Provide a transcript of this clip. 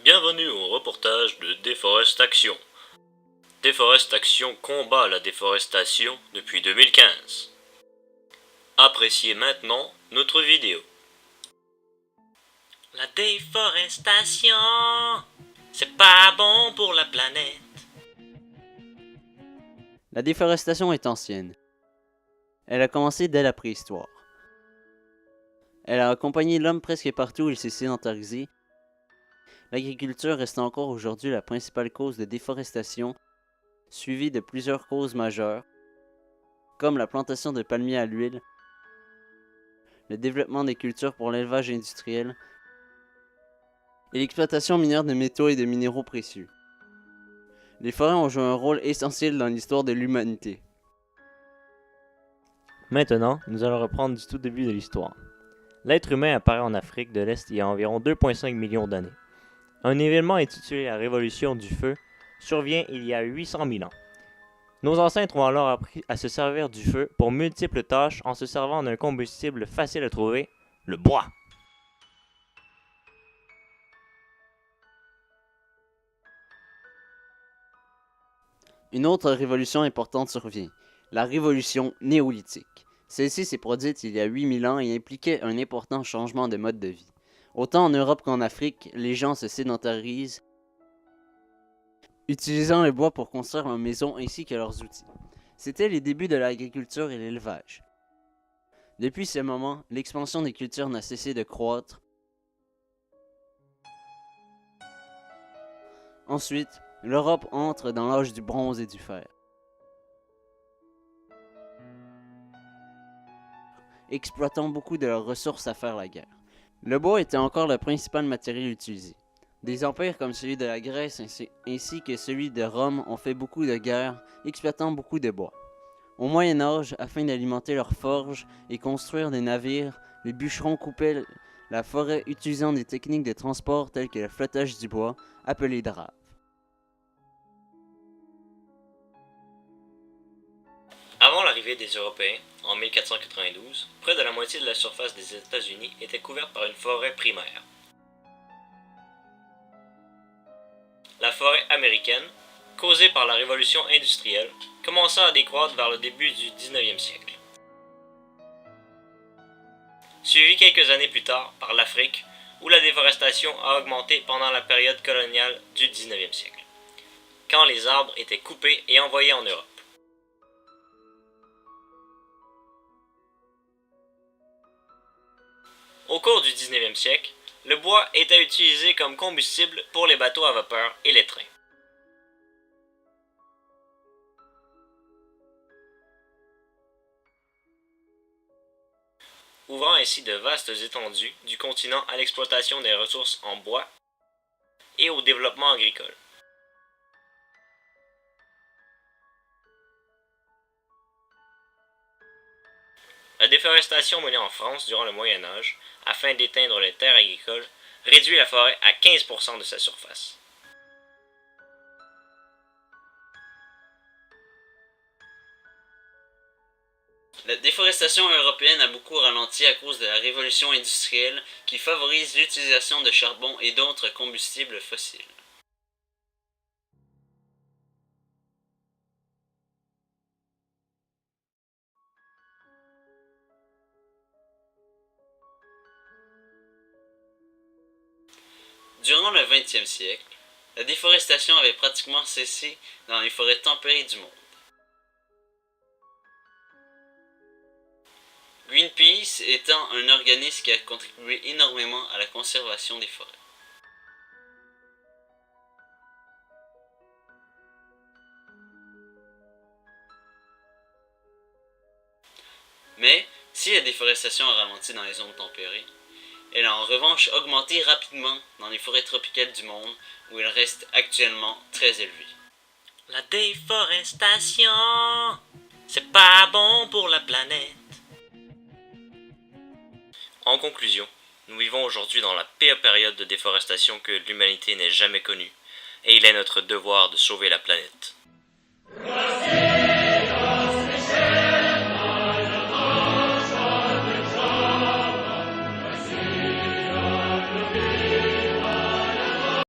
Bienvenue au reportage de Déforestation. Déforestation combat la déforestation depuis 2015. Appréciez maintenant notre vidéo. La déforestation, c'est pas bon pour la planète. La déforestation est ancienne. Elle a commencé dès la préhistoire. Elle a accompagné l'homme presque partout où il s'est sédentarisé. L'agriculture reste encore aujourd'hui la principale cause de déforestation, suivie de plusieurs causes majeures, comme la plantation de palmiers à l'huile, le développement des cultures pour l'élevage industriel et l'exploitation minière de métaux et de minéraux précieux. Les forêts ont joué un rôle essentiel dans l'histoire de l'humanité. Maintenant, nous allons reprendre du tout début de l'histoire. L'être humain apparaît en Afrique de l'Est il y a environ 2,5 millions d'années. Un événement intitulé la Révolution du Feu survient il y a 800 000 ans. Nos ancêtres ont alors appris à se servir du feu pour multiples tâches en se servant d'un combustible facile à trouver, le bois. Une autre révolution importante survient, la révolution néolithique. Celle-ci s'est produite il y a 8000 ans et impliquait un important changement de mode de vie. Autant en Europe qu'en Afrique, les gens se sédentarisent, utilisant le bois pour construire leurs maisons ainsi que leurs outils. C'était les débuts de l'agriculture et l'élevage. Depuis ce moment, l'expansion des cultures n'a cessé de croître. Ensuite, l'Europe entre dans l'âge du bronze et du fer, exploitant beaucoup de leurs ressources à faire la guerre. Le bois était encore le principal matériau utilisé. Des empires comme celui de la Grèce ainsi que celui de Rome ont fait beaucoup de guerres, exploitant beaucoup de bois. Au Moyen Âge, afin d'alimenter leurs forges et construire des navires, les bûcherons coupaient la forêt utilisant des techniques de transport telles que le flottage du bois, appelé drave. Avant l'arrivée des Européens, en 1492, près de la moitié de la surface des États-Unis était couverte par une forêt primaire. La forêt américaine, causée par la révolution industrielle, commença à décroître vers le début du 19e siècle. Suivi quelques années plus tard par l'Afrique, où la déforestation a augmenté pendant la période coloniale du 19e siècle, quand les arbres étaient coupés et envoyés en Europe. Au cours du 19e siècle, le bois était utilisé comme combustible pour les bateaux à vapeur et les trains. Ouvrant ainsi de vastes étendues du continent à l'exploitation des ressources en bois et au développement agricole. La déforestation menée en France durant le Moyen Âge, afin d'éteindre les terres agricoles, réduit la forêt à 15% de sa surface. La déforestation européenne a beaucoup ralenti à cause de la révolution industrielle qui favorise l'utilisation de charbon et d'autres combustibles fossiles. Durant le 20e siècle, la déforestation avait pratiquement cessé dans les forêts tempérées du monde. Greenpeace étant un organisme qui a contribué énormément à la conservation des forêts. Mais, si la déforestation a ralenti dans les zones tempérées, elle a en revanche augmenté rapidement dans les forêts tropicales du monde où elle reste actuellement très élevée. La déforestation, c'est pas bon pour la planète. En conclusion, nous vivons aujourd'hui dans la pire période de déforestation que l'humanité n'ait jamais connue, et il est notre devoir de sauver la planète.